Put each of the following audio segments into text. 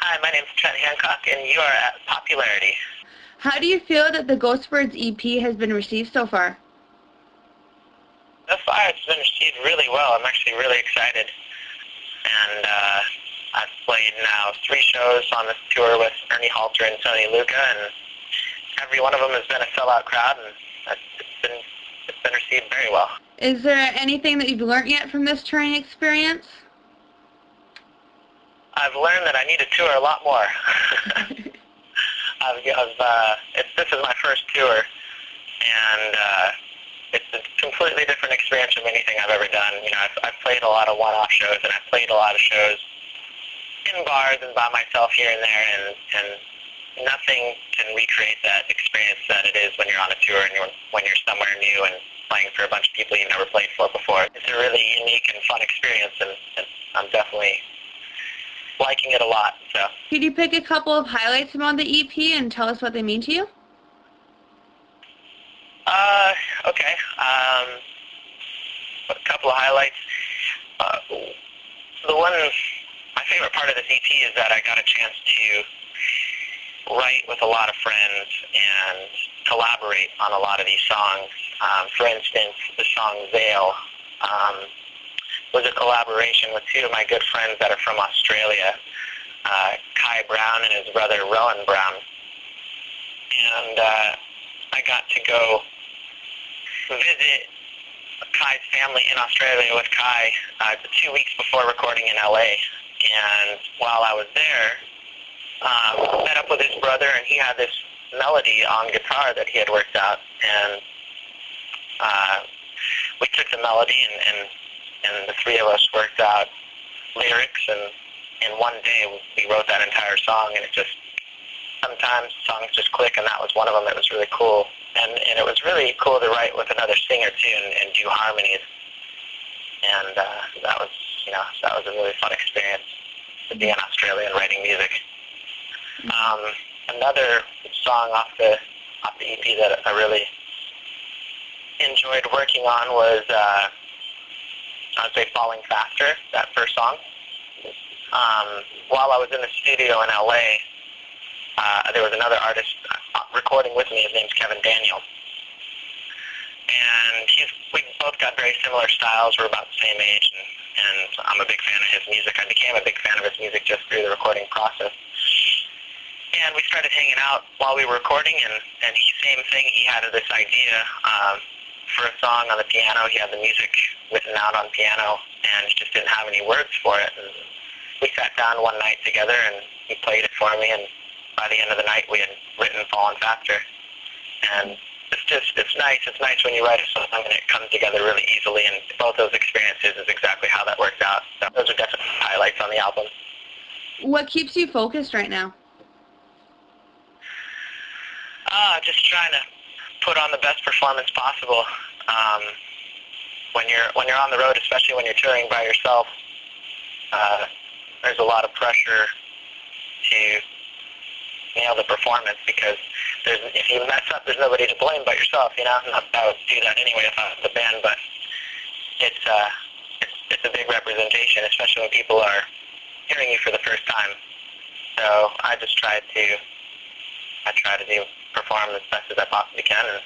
Hi, my name's Trent Hancock, and you are at Popularity. How do you feel that the Ghost Birds EP has been received so far? So far, it's been received really well. I'm actually really excited. And I've played now 3 shows on this tour with Ernie Halter and Tony Luca, and every one of them has been a sellout crowd, and it's been received very well. Is there anything that you've learned yet from this touring experience? I've learned that I need to tour a lot more. This is my first tour, and it's a completely different experience from anything I've ever done. You know, I've played a lot of one-off shows, and I've played a lot of shows in bars and by myself here and there, and nothing can recreate that experience that it is when you're on a tour and when you're somewhere new and playing for a bunch of people you've never played for before. It's a really unique and fun experience, and I'm definitely liking it a lot. So, could you pick a couple of highlights about the EP and tell us what they mean to you? Okay. A couple of highlights. My favorite part of this EP is that I got a chance to write with a lot of friends and collaborate on a lot of these songs. For instance, the song Veil was a collaboration with 2 of my good friends that are from Australia, Kai Brown and his brother Rowan Brown. And I got to go visit Kai's family in Australia with Kai 2 weeks before recording in LA. And while I was there, met up with his brother, and he had this melody on guitar that he had worked out. And we took the melody, and the 3 of us worked out lyrics, and in one day we wrote that entire song. And sometimes songs just click, and that was one of them. It was really cool. And it was really cool to write with another singer too, and do harmonies. And that was a really fun experience to be in Australia and writing music. Another song off the EP that I really enjoyed working on was I'd say Falling Faster, that first song. While I was in the studio in LA, there was another artist recording with me. His name's Kevin Daniel. And we both got very similar styles. We're about the same age, and I'm a big fan of his music. I became a big fan of his music just through the recording process. And we started hanging out while we were recording, and same thing. He had this idea for a song on the piano. He had the music written out on piano, and he just didn't have any words for it. And we sat down one night together, and he played it for me, and by the end of the night, we had written Falling Faster. And it's nice. It's nice when you write a song and it comes together really easily, and both those experiences is exactly how that worked out. So those are definitely highlights on the album. What keeps you focused right now? Just trying to put on the best performance possible. When you're on the road, especially when you're touring by yourself, there's a lot of pressure to nail the performance, because if you mess up, there's nobody to blame but yourself. You know, not that I would do that anyway if I was the band, but it's a big representation, especially when people are hearing you for the first time. So I try to perform as best as I possibly can, and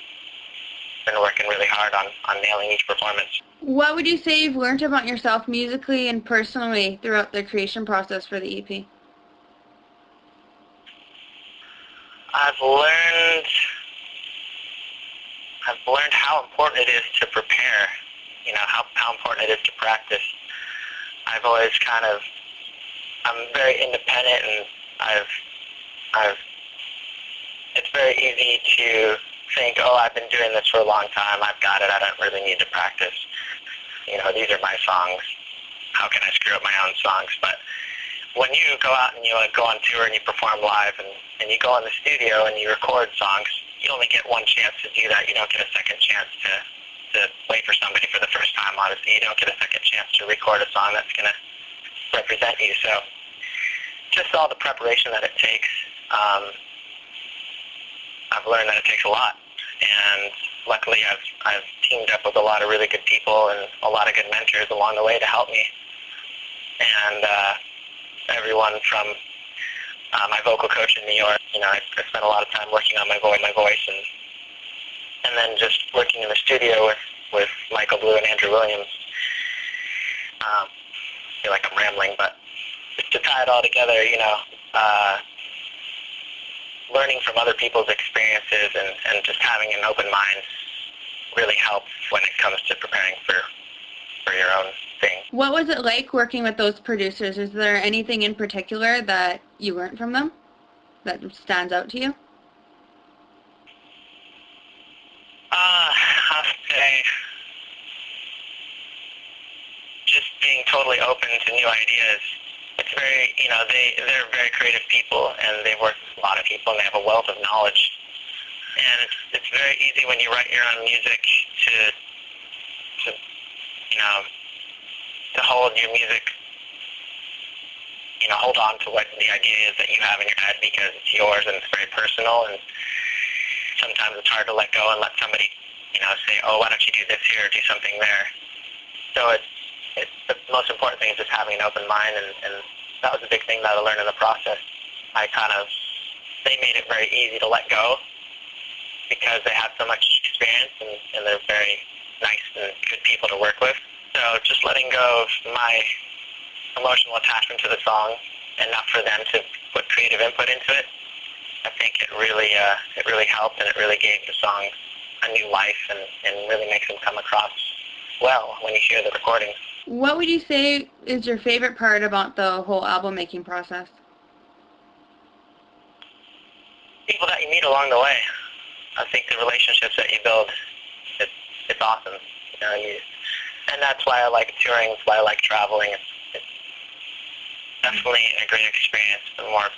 been working really hard on nailing each performance. What would you say you've learned about yourself musically and personally throughout the creation process for the EP? I've learned how important it is to prepare, you know, how important it is to practice. I'm very independent, and it's very easy to think, oh, I've been doing this for a long time, I've got it, I don't really need to practice. You know, these are my songs. How can I screw up my own songs? But when you go out and you go on tour and you perform live, and you go in the studio and you record songs, you only get one chance to do that. You don't get a second chance to play for somebody for the first time, honestly. You don't get a second chance to record a song that's going to represent you. So just all the preparation that it takes, I've learned that it takes a lot. And luckily I've teamed up with a lot of really good people and a lot of good mentors along the way to help me. And everyone from my vocal coach in New York. I spent a lot of time working on my voice, and then just working in the studio with Michael Blue and Andrew Williams. I feel like I'm rambling, but just to tie it all together, learning from other people's experiences and just having an open mind really helps when it comes to preparing for your own thing. What was it like working with those producers? Is there anything in particular that you learned from them that stands out to you? I would say just being totally open to new ideas. It's very, they're very creative people, and they've worked with a lot of people, and they have a wealth of knowledge. And it's very easy when you write your own music to hold your music, hold on to what the idea is that you have in your head because it's yours and it's very personal. And sometimes it's hard to let go and let somebody, say, oh, why don't you do this here or do something there. So it's the most important thing is just having an open mind, and that was a big thing that I learned in the process. They made it very easy to let go because they have so much experience and they're very nice and good people to work with. So just letting go of my emotional attachment to the song, enough for them to put creative input into it, I think it really helped, and it really gave the song a new life and really makes them come across well when you hear the recording. What would you say is your favorite part about the whole album making process? People that you meet along the way. I think the relationships that you build, it's awesome. And that's why I like touring. It's why I like traveling. It's definitely a great experience. The more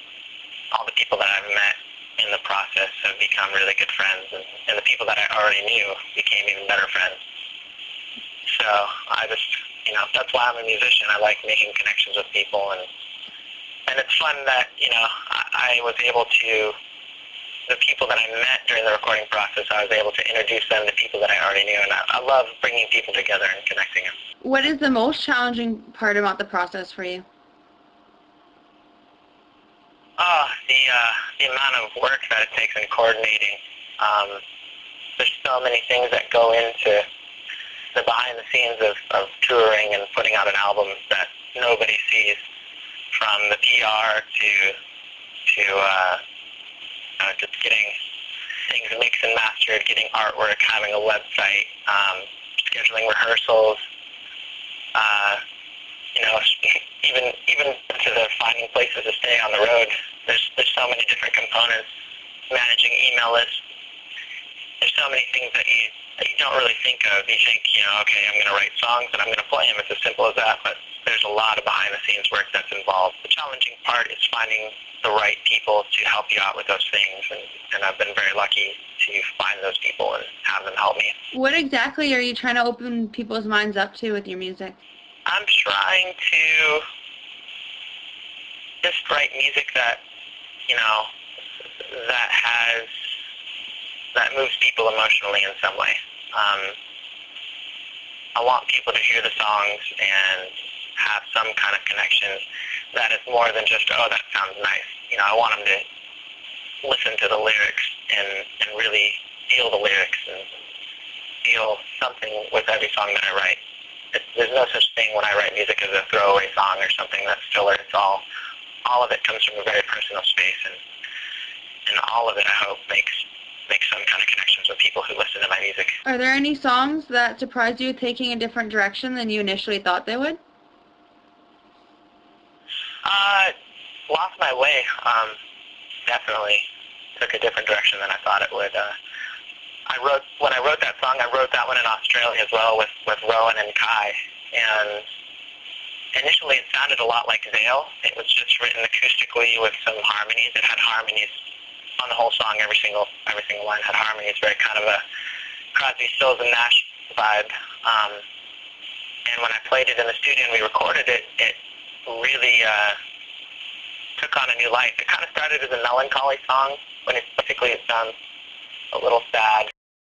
all the people that I've met in the process have become really good friends, and the people that I already knew became even better friends. So I just, that's why I'm a musician. I like making connections with people, and it's fun that, I was able to, the people that I met during the recording process, I was able to introduce them to people that I already knew, and I love bringing people together and connecting them. What is the most challenging part about the process for you? The amount of work that it takes in coordinating. There's so many things that go into the behind the scenes of touring and putting out an album that nobody sees, from the PR to just getting things mixed and mastered, getting artwork, having a website, scheduling rehearsals, even to the finding places to stay on the road. There's so many different components. Managing email lists. There's so many things that you don't really think of. You think, okay, I'm going to write songs and I'm going to play them. It's as simple as that, but there's a lot of behind-the-scenes work that's involved. The challenging part is finding the right people to help you out with those things, and I've been very lucky to find those people and have them help me. What exactly are you trying to open people's minds up to with your music? I'm trying to just write music that, that moves people emotionally in some way. I want people to hear the songs and have some kind of connection that is more than just, oh, that sounds nice. I want them to listen to the lyrics and really feel the lyrics and feel something with every song that I write. There's no such thing when I write music as a throwaway song or something that's filler. It's all of it comes from a very personal space, and all of it, I hope, makes some kind of connections with people who listen to my music. Are there any songs that surprised you taking a different direction than you initially thought they would? Lost My Way definitely took a different direction than I thought it would. When I wrote that song, I wrote that one in Australia as well with Rowan and Kai, and initially it sounded a lot like Zale. It was just written acoustically with some harmonies. It had harmonies on the whole song. Every single line had harmonies, very kind of a Crosby, Stills and Nash vibe. And when I played it in the studio and we recorded it, it really took on a new life. It kind of started as a melancholy song when it sounds a little sad.